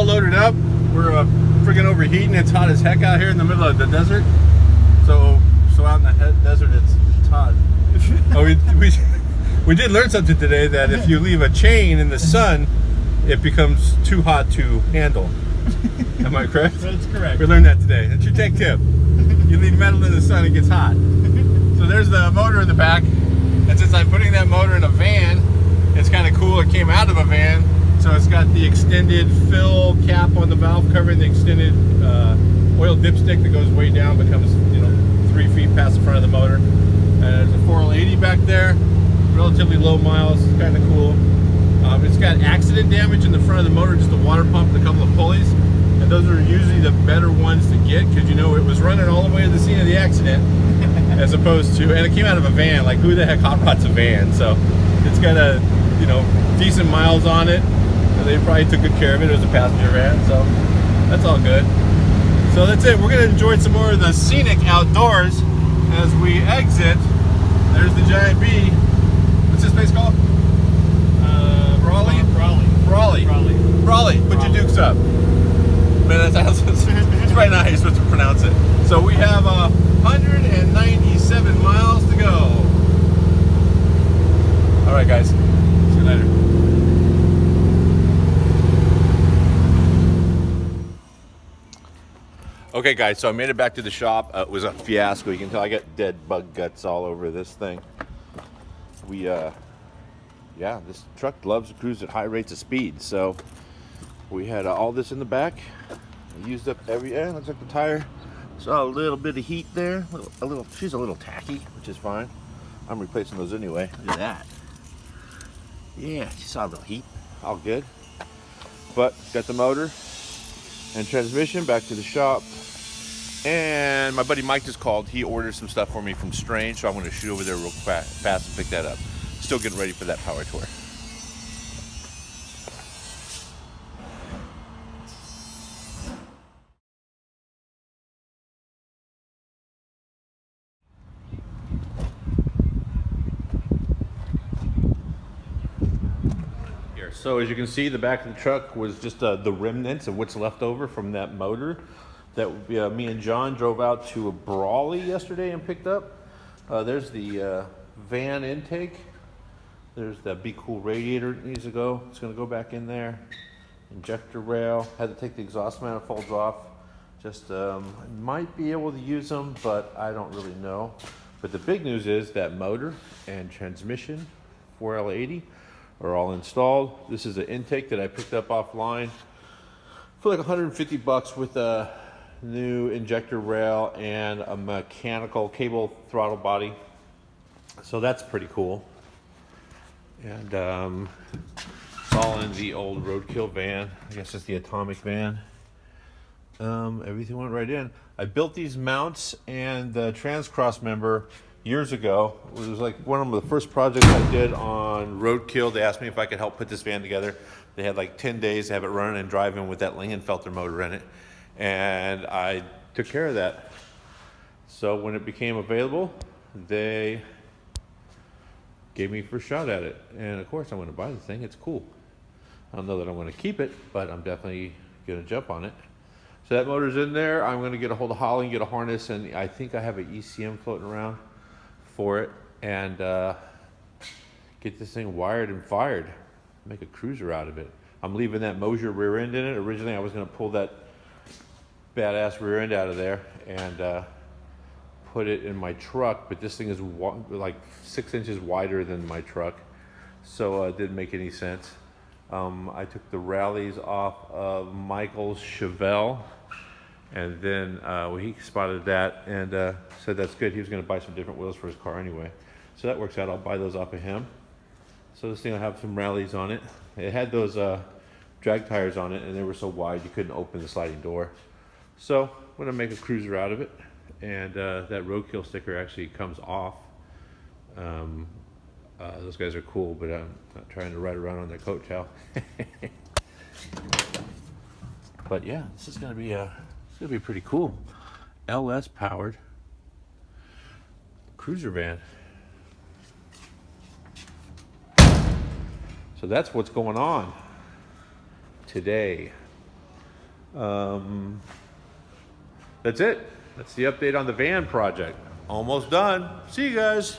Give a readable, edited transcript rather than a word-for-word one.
all loaded up. We're friggin' overheating. It's hot as heck out here in the middle of the desert. So out in the desert, it's hot. Oh, we did learn something today, that if you leave a chain in the sun, it becomes too hot to handle. Am I correct? That's correct. We learned that today. That's your tech tip. You leave metal in the sun, it gets hot. So there's the motor in the back. And since I'm putting that motor in a van, it's kind of cool. It came out of a van, so it's got the extended fill cap on the valve covering the extended oil dipstick that goes way down, becomes 3 feet past the front of the motor. And there's a 4L80 back there, relatively low miles, kind of cool. It's got accident damage in the front of the motor, just a water pump and a couple of pulleys. And those are usually the better ones to get, because it was running all the way to the scene of the accident, as opposed to, and it came out of a van. Like, who the heck hot rods a van? So it's got a decent miles on it. So they probably took good care of it. It was a passenger van, so that's all good. So that's it. We're gonna enjoy some more of the scenic outdoors as we exit. There's the giant bee. What's this place called? Raleigh. Put your dukes up. Man, it's right now how you're supposed to pronounce it. So we have 197 miles to go. All right, guys. See you later. Okay, guys. So I made it back to the shop. It was a fiasco. You can tell I got dead bug guts all over this thing. Yeah, this truck loves to cruise at high rates of speed. So we had all this in the back. I used up looks like the tire saw a little bit of heat there. She's a little tacky, which is fine. I'm replacing those anyway. Look at that. Yeah, she saw a little heat. All good. But got the motor and transmission back to the shop. And my buddy Mike just called. He ordered some stuff for me from Strange, so I'm going to shoot over there real fast and pick that up. Still getting ready for that power tour. So as you can see, the back of the truck was just the remnants of what's left over from that motor that me and John drove out to Brawley yesterday and picked up. There's the van intake. There's that Be Cool radiator that needs to go. It's going to go back in there. Injector rail. Had to take the exhaust manifolds off. Just might be able to use them, but I don't really know. But the big news is that motor and transmission, 4L80, are all installed. This is an intake that I picked up offline for like 150 bucks with a new injector rail and a mechanical cable throttle body. So that's pretty cool. And it's all in the old Roadkill van. I guess it's the Atomic van. Everything went right in. I built these mounts and the Transcross member years ago. It was like one of the first projects I did on Roadkill. They asked me if I could help put this van together. They had like 10 days to have it running and driving with that Lingenfelter motor in it. And I took care of that. So when it became available, they gave me first shot at it. And of course I'm going to buy the thing. It's cool. I don't know that I'm going to keep it, but I'm definitely going to jump on it. So that motor's in there. I'm going to get a hold of Holly and get a harness, and I think I have an ECM floating around for it, and get this thing wired and fired. Make a cruiser out of it. I'm leaving that Mosier rear end in it. Originally I was going to pull that badass rear end out of there and put it in my truck, but this thing is like 6 inches wider than my truck, so it didn't make any sense. I took the rallies off of Michael's Chevelle, and then he spotted that and said that's good. He was going to buy some different wheels for his car anyway, so that works out. I'll buy those off of him. So this thing will have some rallies on it. It had those drag tires on it, and they were so wide you couldn't open the sliding door. So I'm going to make a cruiser out of it, and that Roadkill sticker actually comes off. Those guys are cool, but I'm not trying to ride around on their coattail. But yeah, this is gonna be pretty cool. LS powered cruiser van. So that's what's going on today. That's it. That's the update on the van project. Almost done. See you guys.